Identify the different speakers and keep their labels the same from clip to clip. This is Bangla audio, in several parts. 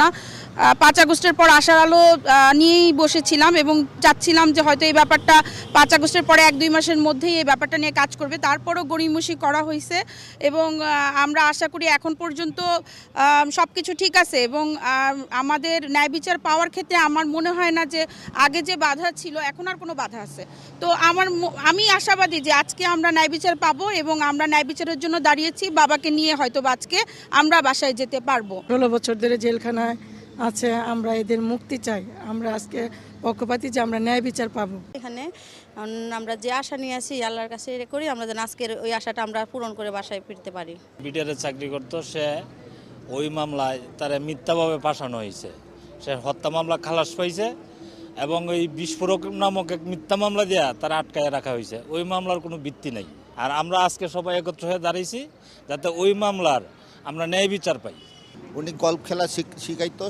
Speaker 1: না 5 আগস্টের পর আশার আলো নিয়েই বসেছিলাম এবং চাচ্ছিলাম যে হয়তো এই ব্যাপারটা 5 আগস্টের পরে 1-2 মাসের মধ্যেই এই ব্যাপারটা নিয়ে কাজ করবে। তারপরও গড়িমসি করা হয়েছে এবং আমরা আশা করি এখন পর্যন্ত সব কিছু ঠিক আছে এবং আমাদের ন্যায় বিচার পাওয়ার ক্ষেত্রে আমার মনে হয় না যে আগে যে বাধা ছিল এখন আর কোনো বাধা আছে। তো আমি আশাবাদী যে আজকে আমরা ন্যায় বিচার পাবো এবং আমরা ন্যায় বিচারের জন্য দাঁড়িয়েছি। বাবাকে নিয়ে হয়তো আজকে আমরা বাসায় যেতে পারবো।
Speaker 2: 16 বছর ধরে জেলখানায় আছে, আমরা এদের মুক্তি চাই। আমরা আজকে পক্ষপাতী যে আমরা ন্যায় বিচার পাবো।
Speaker 3: এখানে আমরা যে আশা নিয়ে আসি আল্লাহর কাছে করি আমরা যেন আজকের ওই আশাটা আমরা পূরণ করে বাসায় ফিরতে পারি।
Speaker 4: বিটিআরে চাকরি করত, সে ওই মামলায় তারা মিথ্যাভাবে ফাঁসানো হয়েছে। সে হত্যা মামলা খালাস পাইছে এবং ওই বিস্ফোরক নামক এক মিথ্যা মামলা দিয়া তারা আটকায় রাখা হয়েছে। ওই মামলার কোনো ভিত্তি নাই। আর আমরা আজকে সবাই একত্র হয়ে দাঁড়িয়েছি যাতে ওই মামলার আমরা ন্যায় বিচার পাই।
Speaker 5: উনি গল্ফ খেলা শিখাইতো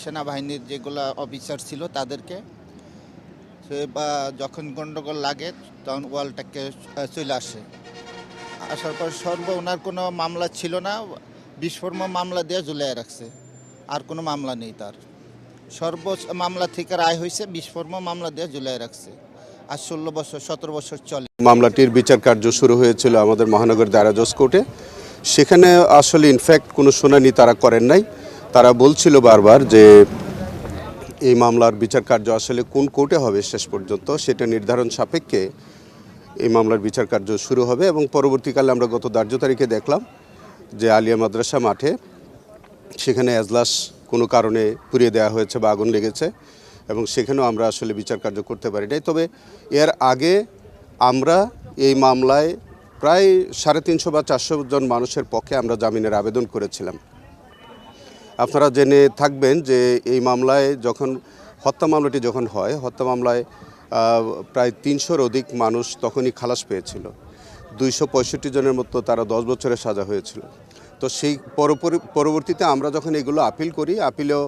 Speaker 5: সেনাবাহিনীর যেগুলো অফিসার ছিল তাদেরকে। সে বা যখন গণ্ডগোল লাগে তখন ওয়ালটাকে চলে আসার পর ওনার কোনো মামলা ছিল না, বিস্ফোরণ মামলা দিয়ে ঝুলিয়ে রাখছে। আর কোনো মামলা নেই তার। মামলা থেকে রায় হয়েছে, বিস্ফোরণ মামলা দিয়ে ঝুলিয়ে রাখছে। আর 17 বছর চলে।
Speaker 6: মামলাটির বিচার কার্য শুরু হয়েছিল আমাদের মহানগর দায়রা জজ কোর্টে। সেখানে আসলে ইনফ্যাক্ট কোনো শুনানি তারা করেন নাই। তারা বলছিল বারবার যে এই মামলার বিচার কার্য আসলে কোন কোর্টে হবে শেষ পর্যন্ত সেটা নির্ধারণ সাপেক্ষে এই মামলার বিচার কার্য শুরু হবে। এবং পরবর্তীকালে আমরা গত ধার্য তারিখে দেখলাম যে আলিয়া মাদ্রাসা মাঠে সেখানে এজলাস কোনো কারণে পুড়িয়ে দেওয়া হয়েছে বা আগুন লেগেছে এবং সেখানেও আমরা আসলে বিচার কার্য করতে পারি নাই। তবে এর আগে আমরা এই মামলায় প্রায় 350 বা 400 জন মানুষের পক্ষে আমরা জামিনের আবেদন করেছিলাম। আপনারা জেনে থাকবেন যে এই মামলায় হত্যা মামলাটি যখন হয়, হত্যা মামলায় প্রায় 300-র অধিক মানুষ তখনই খালাস পেয়েছিল। 265 জনের মতো তারা 10 বছরের সাজা হয়েছিল। তো সেই পরবর্তীতে আমরা যখন এগুলো আপিল করি, আপিলেও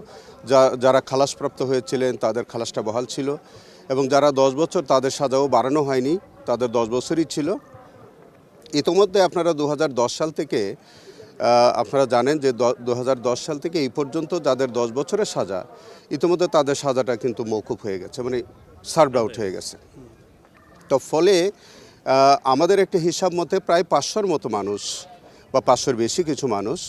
Speaker 6: যারা খালাসপ্রাপ্ত হয়েছিলেন তাদের খালাসটা বহাল ছিল এবং যারা 10 বছর তাদের সাজাও বাড়ানো হয়নি, তাদের 10 বছরই ছিল। ইতিমধ্যে আপনারা 2010 সাল থেকে আপনারা জানেন যে 2010 সাল থেকে এই পর্যন্ত যাদের 10 বছরের সাজা, ইতিমধ্যে তাদের সাজাটা কিন্তু মওকুফ হয়ে গেছে, মানে সার্ভড আউট হয়ে গেছে। তো ফলে আমাদের একটা হিসাব মতে প্রায় 500-র মতো মানুষ বা 500-র বেশি কিছু মানুষ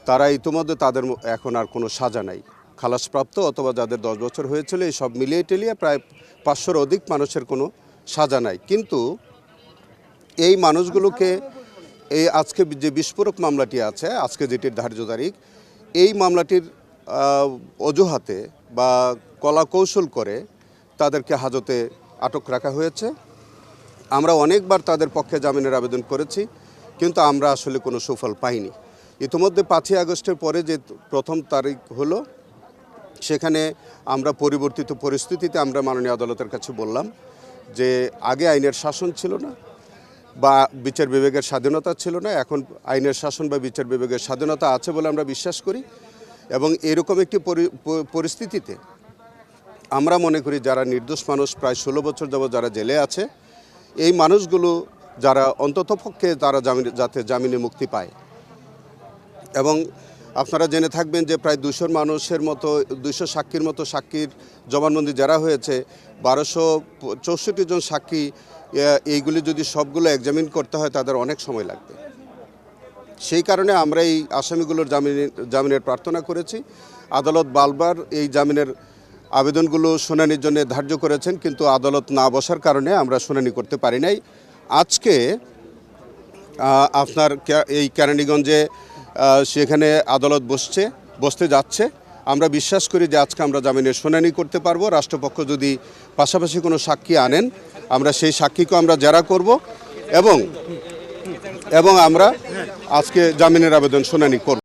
Speaker 6: তারা ইতিমধ্যে তাদের এখন আর কোনো সাজা নাই, খালাসপ্রাপ্ত অথবা যাদের 10 বছর হয়েছিল এই সব মিলিয়ে টেলিয়ে প্রায় 500-র অধিক মানুষের কোনো সাজা নাই। কিন্তু এই মানুষগুলোকে এই আজকে যে বিস্ফোরক মামলাটি আছে, আজকে যেটির ধার্য তারিখ, এই মামলাটির অজুহাতে বা কলা কৌশল করে তাদেরকে হাজতে আটক রাখা হয়েছে। আমরা অনেকবার তাদের পক্ষে জামিনের আবেদন করেছি কিন্তু আমরা আসলে কোনো সুফল পাইনি। ইতিমধ্যে 5 আগস্টের পরে যে প্রথম তারিখ হলো, সেখানে আমরা পরিবর্তিত পরিস্থিতিতে আমরা মাননীয় আদালতের কাছে বললাম যে আগে আইনের শাসন ছিল না বা বিচার বিভাগের স্বাধীনতা ছিল না, এখন আইনের শাসন বা বিচার বিভাগের স্বাধীনতা আছে বলে আমরা বিশ্বাস করি। এবং এরকম একটি পরিস্থিতিতে আমরা মনে করি যারা নির্দোষ মানুষ প্রায় 16 বছর যাবত যারা জেলে আছে, এই মানুষগুলো যারা অন্ততপক্ষে তারা যাতে জামিনে মুক্তি পায়। এবং আপনারা জেনে থাকবেন যে প্রায় 200 মানুষের মতো 200 সাক্ষীর মতো সাক্ষীর জবানবন্দি যারা হয়েছে, 1264 জন সাক্ষী, এইগুলি যদি সবগুলো এক্সামিন করতে হয় তাদের অনেক সময় লাগবে। সেই কারণে আমরা এই আসামিগুলোর জামিনের প্রার্থনা করেছি। আদালত বারবার এই জামিনের আবেদনগুলো শুনানির জন্য ধার্য করেছেন কিন্তু আদালত না বসার কারণে আমরা শুনানি করতে পারি নাই। আজকে আপনার এই কেরানীগঞ্জে সেখানে আদালত বসতে যাচ্ছে। আমরা বিশ্বাস করি যে আজকে আমরা জামিনের শুনানি করতে পারবো। রাষ্ট্রপক্ষ যদি পাশাপাশি কোনো সাক্ষী আনেন আমরা সেই সাক্ষীকেও আমরা জেরা করব এবং আমরা আজকে জামিনের আবেদন শুনানি করব।